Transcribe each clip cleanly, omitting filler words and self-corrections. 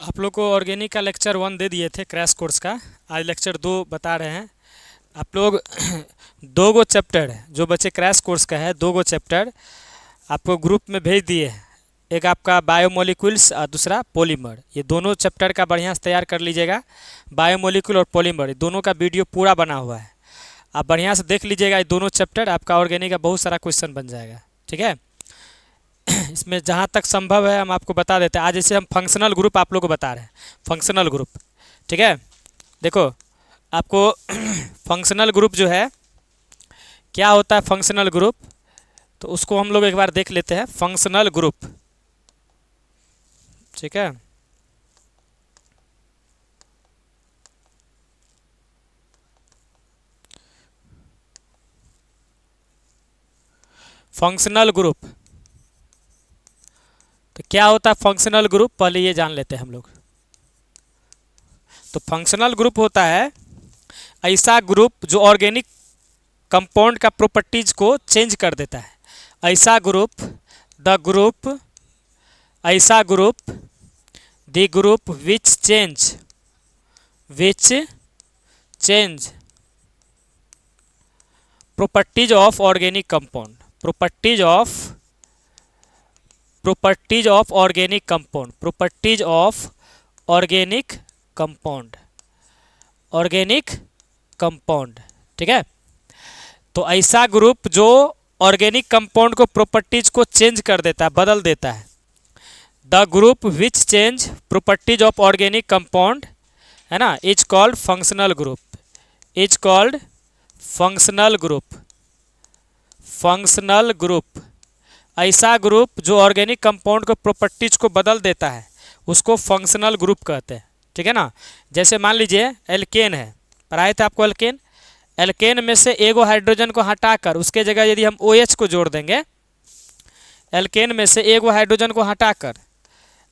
आप लोग को ऑर्गेनिक का लेक्चर 1 दे दिए थे क्रैश कोर्स का। आज लेक्चर 2 बता रहे हैं आप लोग। दो गो चैप्टर जो बच्चे क्रैश कोर्स का है, दो गो चैप्टर आपको ग्रुप में भेज दिए हैं। एक आपका बायोमोलिक्यूल्स और दूसरा पॉलीमर। ये दोनों चैप्टर का बढ़िया से तैयार कर लीजिएगा। बायोमोलिक्यूल और पॉलीमर ये दोनों का वीडियो पूरा बना हुआ है, आप बढ़िया से देख लीजिएगा। ये दोनों चैप्टर आपका ऑर्गेनिक का बहुत सारा क्वेश्चन बन जाएगा, ठीक है। इसमें जहाँ तक संभव है हम आपको बता देते हैं। आज जैसे हम फंक्शनल ग्रुप आप लोग को बता रहे हैं, फंक्शनल ग्रुप, ठीक है। देखो आपको फंक्शनल ग्रुप जो है क्या होता है, फंक्शनल ग्रुप, तो उसको हम लोग एक बार देख लेते हैं। फंक्शनल ग्रुप, ठीक है। फंक्शनल ग्रुप तो क्या होता है फंक्शनल ग्रुप, पहले ये जान लेते हैं हम लोग। तो फंक्शनल ग्रुप होता है ऐसा ग्रुप जो ऑर्गेनिक कंपाउंड का प्रॉपर्टीज को चेंज कर देता है। ऐसा ग्रुप, द ग्रुप, ऐसा group, the group which change properties of organic compound, properties of organic compound, properties of organic compound, organic compound, ठीक है। तो ऐसा ग्रुप जो ऑर्गेनिक कंपाउंड को प्रॉपर्टीज को चेंज कर देता है, बदल देता है। The group which change properties of organic compound, है ना, is called functional group, is called functional group, functional group. ऐसा ग्रुप जो ऑर्गेनिक कंपाउंड को प्रॉपर्टीज को बदल देता है उसको फंक्शनल ग्रुप कहते हैं, ठीक है ना। जैसे मान लीजिए एल्केन है, पढ़ाए थे आपको एल्केन। एल्केन में से एगो हाइड्रोजन को हटाकर उसके जगह यदि हम OH को जोड़ देंगे, एल्केन में से एगो हाइड्रोजन को हटाकर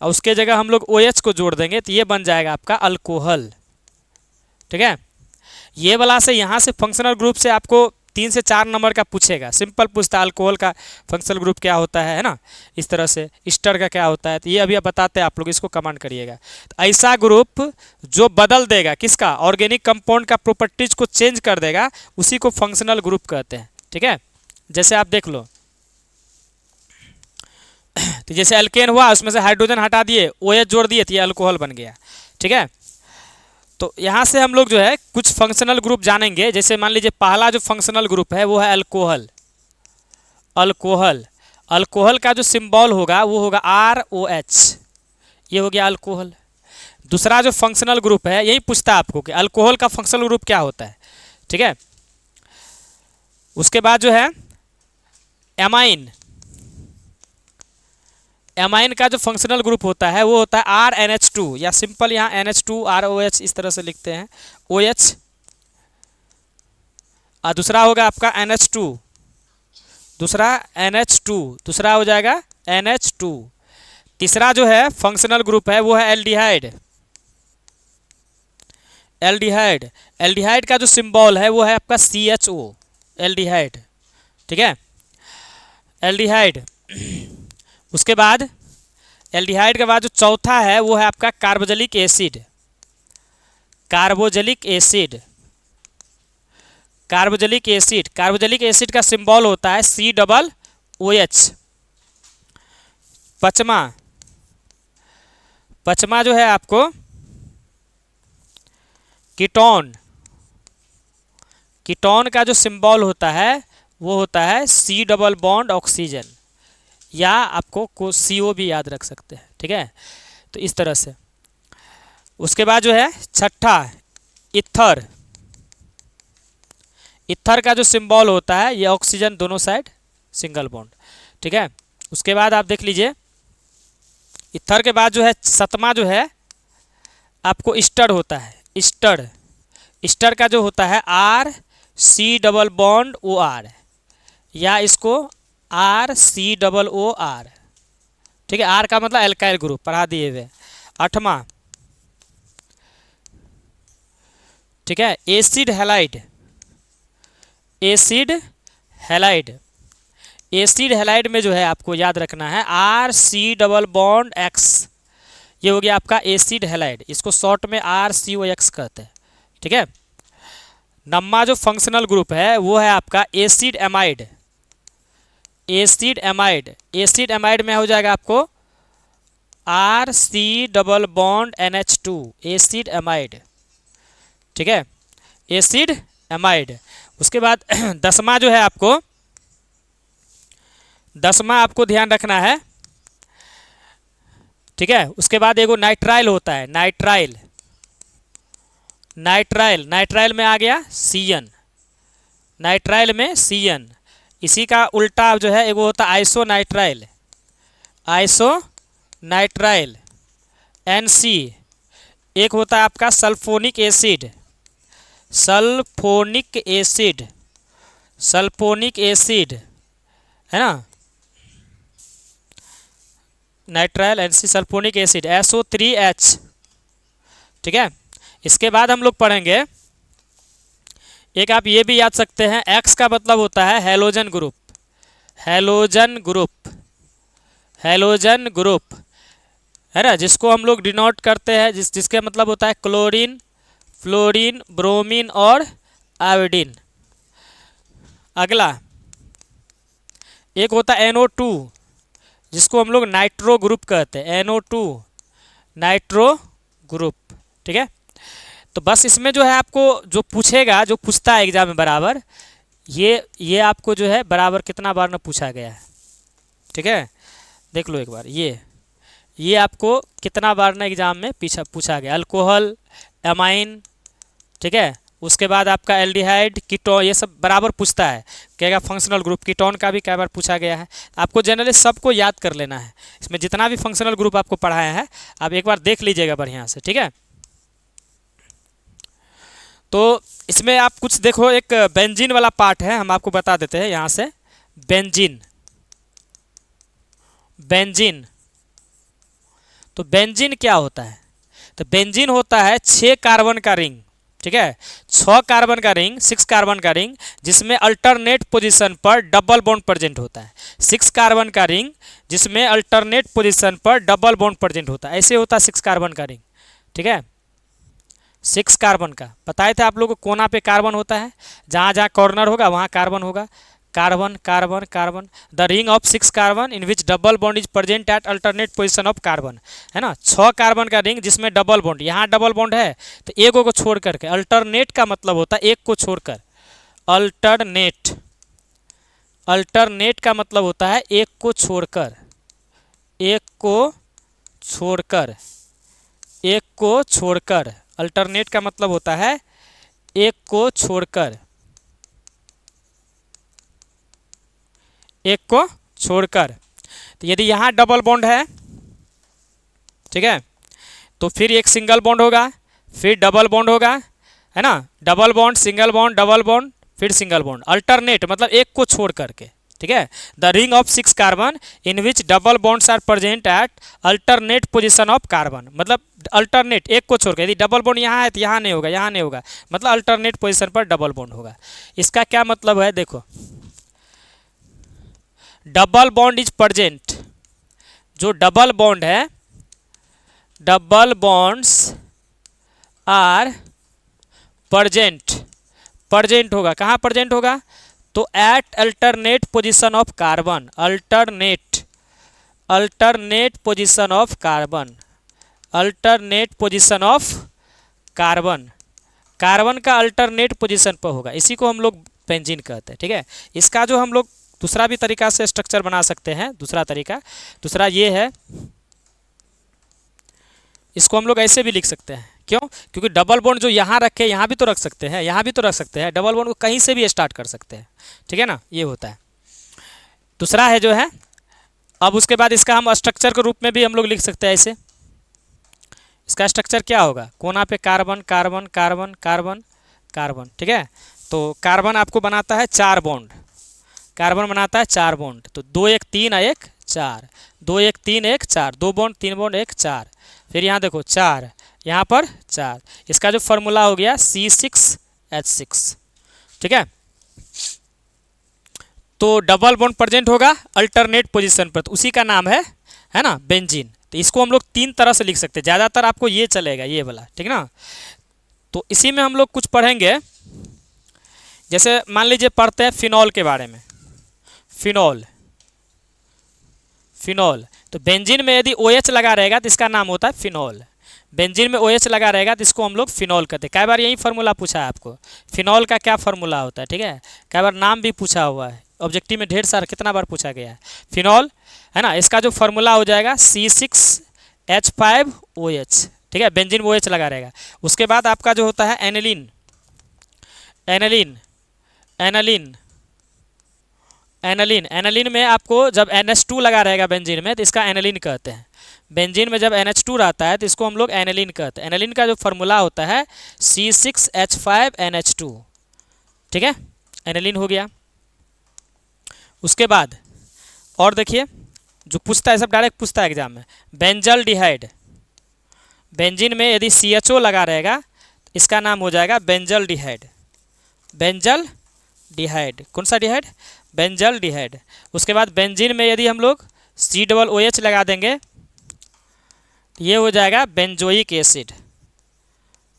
और उसके जगह हम लोग OH को जोड़ देंगे तो ये बन जाएगा आपका अल्कोहल, ठीक है। ये वाला से यहाँ से फंक्शनल ग्रुप से आपको 3 से 4 नंबर का पूछेगा, सिंपल पूछता है अल्कोहल का फंक्शनल ग्रुप क्या होता है ना, इस तरह से ईस्टर का क्या होता है, तो ये अभी आप बताते हैं, आप लोग इसको कमेंट करिएगा। तो ऐसा ग्रुप जो बदल देगा किसका, ऑर्गेनिक कंपाउंड का प्रॉपर्टीज को चेंज कर देगा, उसी को फंक्शनल ग्रुप कहते हैं, ठीक है। जैसे आप देख लो, तो जैसे एल्केन हुआ, उसमें से हाइड्रोजन हटा दिए, OH जोड़ दिए, तो ये अल्कोहल बन गया, ठीक है। तो यहाँ से हम लोग जो है कुछ फंक्शनल ग्रुप जानेंगे। जैसे मान लीजिए पहला जो फंक्शनल ग्रुप है वो है अल्कोहल, अल्कोहल। अल्कोहल का जो सिंबल होगा वो होगा ROH, ये हो गया अल्कोहल। दूसरा जो फंक्शनल ग्रुप है, यही पूछता है आपको कि अल्कोहल का फंक्शनल ग्रुप क्या होता है, ठीक है। उसके बाद जो है एमाइन, एमाइन का जो फंक्शनल ग्रुप होता है वो होता है RNH2, या सिंपल यहाँ NH2 ROH इस तरह से लिखते हैं, OH। और दूसरा होगा आपका NH2, दूसरा NH2, दूसरा हो जाएगा NH2। तीसरा जो है फंक्शनल ग्रुप है वो है एल्डिहाइड, एल्डिहाइड। एल्डिहाइड का जो सिंबल है वो है आपका CHO, एल्डिहाइड, ठीक है, एल्डिहाइड। उसके बाद एल्डिहाइड के बाद जो चौथा है वो है आपका carboxylic acid, carboxylic acid, carboxylic acid. Carboxylic acid का सिंबल होता है COOH। पचमा, पचमा जो है आपको कीटोन, कीटोन का जो सिंबल होता है वो होता है C डबल बॉन्ड ऑक्सीजन, या आपको CO भी याद रख सकते हैं, ठीक है। तो इस तरह से। उसके बाद जो है छठा इथर, इथर का जो सिंबल होता है ये ऑक्सीजन दोनों साइड सिंगल बॉन्ड, ठीक है। उसके बाद आप देख लीजिए इथर के बाद जो है सतमा जो है आपको ईस्टर होता है, ईस्टर। ईस्टर का जो होता है RC डबल बॉन्ड OR, या इसको RCOOR, ठीक है। R का मतलब एल्काइल ग्रुप, पढ़ा दिए हुए। आठवां, ठीक है, acid halide, acid halide. Acid halide में जो है आपको याद रखना है RC डबल बॉन्ड X, ये हो गया आपका एसिड हैलाइड, इसको शॉर्ट में RCOX कहते हैं, ठीक है। नम्मा जो फंक्शनल ग्रुप है वो है आपका acid amide. Acid amide, acid amide में हो जाएगा आपको RC double bond NH2, acid amide, ठीक है, एसिड एमाइड। उसके बाद 10वां जो है आपको, 10वां आपको ध्यान रखना है, ठीक है। उसके बाद एगो नाइट्राइल होता है, नाइट्राइल, नाइट्राइल, नाइट्राइल में आ गया CN, नाइट्राइल में CN। इसी का उल्टा जो है एगो होता है आइसोनाइट्राइल, आइसोनाइट्राइल NC। एक होता है आपका sulphonic acid, sulphonic acid, sulphonic acid है ना, nitrile NC sulphonic acid SO3H, ठीक है। इसके बाद हम लोग पढ़ेंगे एक, आप ये भी याद सकते हैं, X का मतलब होता है halogen group, halogen group, halogen group है ना, जिसको हम लोग डिनोट करते हैं, जिसके मतलब होता है क्लोरीन, फ्लोरीन, ब्रोमीन और आयोडीन। अगला एक होता है NO2, जिसको हम लोग नाइट्रो ग्रुप कहते हैं, NO2 नाइट्रो ग्रुप, ठीक है। तो बस इसमें जो है आपको जो पूछेगा, जो पूछता है एग्जाम में बराबर, ये आपको जो है बराबर कितना बार ना पूछा गया है, ठीक है। देख लो एक बार, ये आपको कितना बार ना एग्जाम में पूछा गया, अल्कोहल, एमाइन, ठीक है। उसके बाद आपका एल्डिहाइड, कीटोन, ये सब बराबर पूछता है, कहेगा फंक्शनल ग्रुप। कीटोन का भी कई बार पूछा गया है। आपको जनरली सबको याद कर लेना है, इसमें जितना भी फंक्शनल ग्रुप आपको पढ़ाया है आप एक बार देख लीजिएगा बढ़िया से, ठीक है। तो इसमें आप कुछ देखो, एक बेंजीन वाला पार्ट है, हम आपको बता देते हैं यहाँ से। बेंजीन, बेंजीन, तो बेंजीन क्या होता है? तो बेंजीन होता है 6 कार्बन का रिंग, ठीक है, 6 कार्बन का रिंग, 6 कार्बन का रिंग, जिसमें अल्टरनेट पोजीशन पर डबल बॉन्ड प्रेजेंट होता है। 6 कार्बन का रिंग जिसमें अल्टरनेट पोजीशन पर डबल बॉन्ड प्रेजेंट होता है, ऐसे होता है 6 कार्बन का रिंग, ठीक है। 6 कार्बन का बताए थे आप लोगों को, कोना पे कार्बन होता है, जहाँ जहाँ कॉर्नर होगा वहाँ कार्बन होगा, carbon carbon carbon. The ring of 6 carbon in which double bond is present at alternate position of carbon, है ना। 6 कार्बन का रिंग जिसमें डबल बॉन्ड, यहाँ डबल बॉन्ड है तो एक को छोड़ करके, अल्टरनेट का मतलब होता है एक को छोड़कर, अल्टरनेट, अल्टरनेट का मतलब होता है एक को छोड़कर, एक को छोड़कर, एक को छोड़कर। अल्टरनेट का मतलब होता है एक को छोड़कर, एक को छोड़कर। तो यदि यहाँ डबल बॉन्ड है, ठीक है, तो फिर एक सिंगल बॉन्ड होगा, फिर डबल बॉन्ड होगा, है ना, double bond, single bond, double bond, फिर सिंगल बॉन्ड। अल्टरनेट मतलब एक को छोड़ करके, ठीक है। The ring of 6 carbon in which double bonds are present at alternate position of carbon, मतलब अल्टरनेट एक को छोड़कर, यदि डबल बॉन्ड यहाँ है तो यहाँ नहीं होगा, यहाँ नहीं होगा, मतलब अल्टरनेट पोजीशन पर डबल बॉन्ड होगा। इसका क्या मतलब है, देखो, डबल बॉन्ड इज प्रेजेंट, जो डबल बॉन्ड है, double bonds are present, present होगा, कहाँ प्रेजेंट होगा, तो at alternate position of carbon, alternate, alternate position of carbon, alternate position of carbon, carbon का अल्टरनेट पोजीशन पर होगा, इसी को हम लोग बेंजीन कहते हैं, ठीक है। इसका जो हम लोग दूसरा भी तरीका से स्ट्रक्चर बना सकते हैं, दूसरा तरीका, दूसरा ये है, इसको हम लोग ऐसे भी लिख सकते हैं, क्यों, क्योंकि डबल बॉन्ड जो यहाँ रखे यहाँ भी तो रख सकते हैं, यहाँ भी तो रख सकते हैं, डबल बॉन्ड को कहीं से भी स्टार्ट कर सकते हैं, ठीक है ना, ये होता है। दूसरा है जो है, अब उसके बाद इसका हम स्ट्रक्चर के रूप में भी हम लोग लिख सकते हैं ऐसे। इसका स्ट्रक्चर क्या होगा, कोना पे carbon carbon carbon carbon carbon, ठीक है। तो कार्बन आपको बनाता है 4 बॉन्ड, कार्बन बनाता है 4 बॉन्ड, तो 2 1 3 1 4, 2 1 3 1 4, 2 बॉन्ड 3 बॉन्ड 1 4, फिर यहाँ देखो 4, यहाँ पर 4, इसका जो फॉर्मूला हो गया C6H6, ठीक है। तो डबल बॉन्ड प्रेजेंट होगा अल्टरनेट पोजीशन पर, तो उसी का नाम है ना, बेंजीन। तो इसको हम लोग 3 तरह से लिख सकते हैं, ज़्यादातर आपको ये चलेगा, ये वाला, ठीक ना। तो इसी में हम लोग कुछ पढ़ेंगे, जैसे मान लीजिए पढ़ते हैं फिनॉल के बारे में। फिनॉल, फिनॉल तो बेंजीन में यदि OH लगा रहेगा तो इसका नाम होता है फिनॉल। बेंजीन में OH लगा रहेगा तो इसको हम लोग फिनॉल कहते हैं। कई बार यही फार्मूला पूछा है आपको, फिनॉल का क्या फार्मूला होता है, ठीक है। कई बार नाम भी पूछा हुआ है, ऑब्जेक्टिव में ढेर सारा कितना बार पूछा गया है फिनॉल, है ना। इसका जो फार्मूला हो जाएगा C6H5OH, ठीक है। बेंजीन में OH लगा रहेगा। उसके बाद आपका जो होता है aniline, aniline, aniline, aniline, aniline में आपको जब NH2 लगा रहेगा बेंजीन में तो इसका एनिलीन कहते हैं। बेंजीन में जब NH2 रहता है तो इसको हम लोग एनिलीन कहते हैं। एनिलीन का जो फार्मूला होता है C6H5NH2, ठीक है, एनिलीन हो गया। उसके बाद और देखिए जो पूछता है, सब डायरेक्ट पूछता है एग्जाम में, बेंजल डिहाइड। बेंजीन में यदि CHO लगा रहेगा तो इसका नाम हो जाएगा बेंजल डिहाइड। बेंजल डिहाइड, कौन सा डिहाइड, बेंजल डिहाइड। उसके बाद बेंजीन में यदि हम लोग COOH लगा देंगे तो ये हो जाएगा benzoic acid.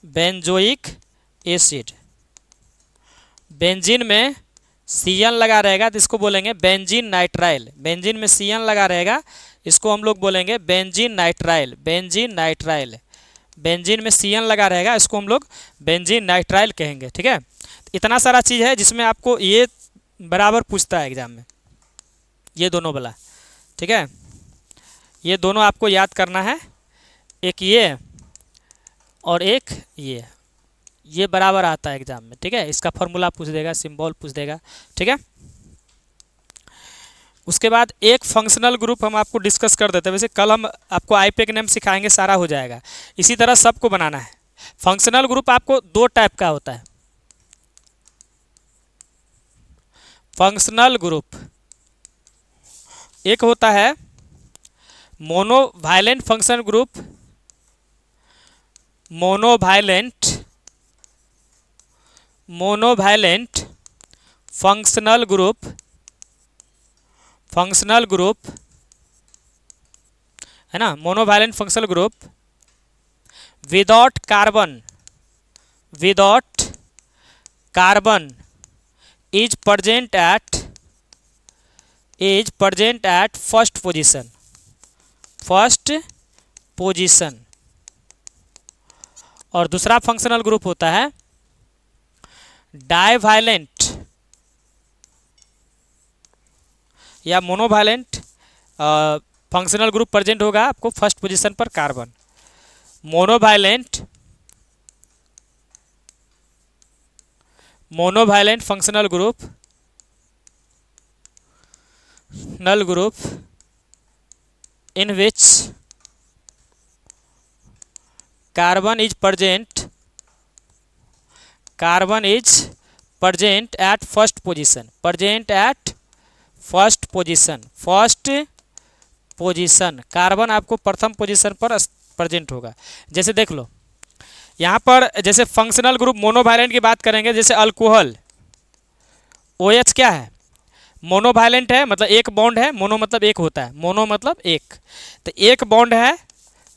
Benzoic acid. Benzene में CN लगा रहेगा तो इसको बोलेंगे बेंजीन नाइट्राइल। बेंजीन में CN लगा रहेगा इसको हम लोग बोलेंगे benzene nitrile. Benzene nitrile. Benzene में CN लगा रहेगा इसको हम लोग बेंजीन नाइट्राइल कहेंगे, ठीक है। इतना सारा चीज़ है जिसमें आपको ये बराबर पूछता है एग्जाम में, ये दोनों वाला, ठीक है। ये दोनों आपको याद करना है, एक ये और एक ये बराबर आता है एग्जाम में, ठीक है। इसका फॉर्मूला पूछ देगा, सिंबल पूछ देगा, ठीक है। उसके बाद एक फंक्शनल ग्रुप हम आपको डिस्कस कर देते हैं। वैसे कल हम आपको IPAC नेम सिखाएंगे, सारा हो जाएगा। इसी तरह सबको बनाना है। फंक्शनल ग्रुप आपको 2 टाइप का होता है। फंक्शनल ग्रुप एक होता है monovalent functional group, monovalent functional group, functional group है ना, monovalent functional group without carbon, without carbon is present at first position, first position। और दूसरा फंक्शनल ग्रुप होता है डाइवायलेंट या मोनोवायलेंट फंक्शनल ग्रुप प्रेजेंट होगा आपको फर्स्ट पोजीशन पर carbon. Monovalent functional group, null group in which carbon is present at first position, carbon आपको प्रथम पोजीशन पर प्रेजेंट होगा। जैसे देख लो यहाँ पर, जैसे फंक्शनल ग्रुप मोनोवायलेंट की बात करेंगे, जैसे अल्कोहल OH क्या है, मोनोवायलेंट है, मतलब एक बॉन्ड है। मोनो मतलब एक होता है, मोनो मतलब एक, तो एक बॉन्ड है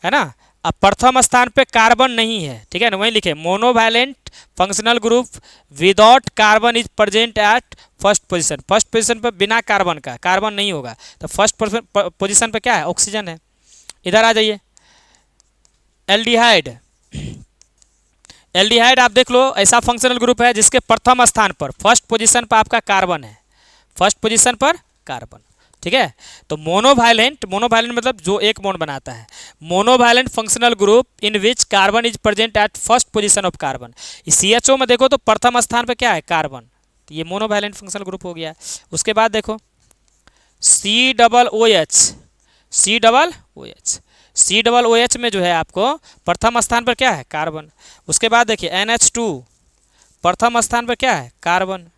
ना। अब प्रथम स्थान पे कार्बन नहीं है, ठीक है ना, वहीं लिखे monovalent functional group without carbon is present at first position. First position पर बिना कार्बन का, कार्बन नहीं होगा, तो फर्स्ट पोजीशन पे क्या है, ऑक्सीजन है। इधर आ जाइए, एल्डिहाइड। एल्डिहाइड आप देख लो, ऐसा फंक्शनल ग्रुप है जिसके प्रथम स्थान पर फर्स्ट पोजीशन पर आपका कार्बन है, फर्स्ट पोजीशन पर कार्बन, ठीक है। तो मोनोवायलेंट मतलब जो एक बॉन्ड बनाता है। Monovalent functional group in which carbon is present at first position of carbon. CHO में देखो तो प्रथम स्थान पर क्या है, कार्बन, तो ये मोनोवायलेंट फंक्शनल ग्रुप हो गया। उसके बाद देखो COOH में जो है आपको प्रथम स्थान पर क्या है, कार्बन। उसके बाद देखिए NH2 प्रथम स्थान पर क्या है, कार्बन।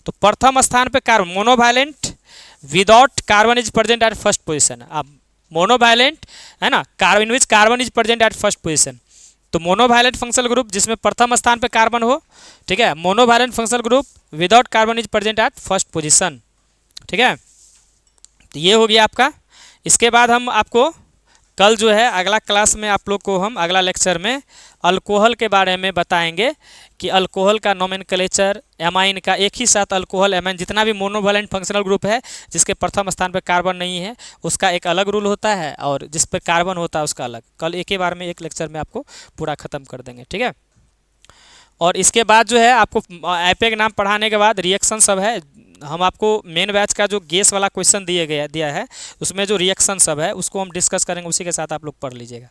तो प्रथम स्थान पर carbon, monovalent without carbon is present at first position. अब मोनोवायलेंट है ना, carbon which carbon is present at first position, तो मोनोवायलेंट फंक्शनल ग्रुप जिसमें प्रथम स्थान पर कार्बन हो, ठीक है। Monovalent functional group without carbon is present at first position, ठीक है। तो ये हो गया आपका। इसके बाद हम आपको कल जो है अगला क्लास में आप लोग को हम अगला लेक्चर में अल्कोहल के बारे में बताएंगे कि अल्कोहल का नोमेनक्लेचर, एमाइन का, एक ही साथ अल्कोहल एमाइन जितना भी मोनोवैलेंट फंक्शनल ग्रुप है जिसके प्रथम स्थान पर कार्बन नहीं है उसका एक अलग रूल होता है और जिस पर कार्बन होता है उसका अलग। कल एक ही बार में एक लेक्चर में आपको पूरा ख़त्म कर देंगे, ठीक है। और इसके बाद जो है आपको एपेक नाम पढ़ाने के बाद रिएक्शन सब है। हम आपको मेन बैच का जो गैस वाला क्वेश्चन दिया है उसमें जो रिएक्शन सब है उसको हम डिस्कस करेंगे, उसी के साथ आप लोग पढ़ लीजिएगा।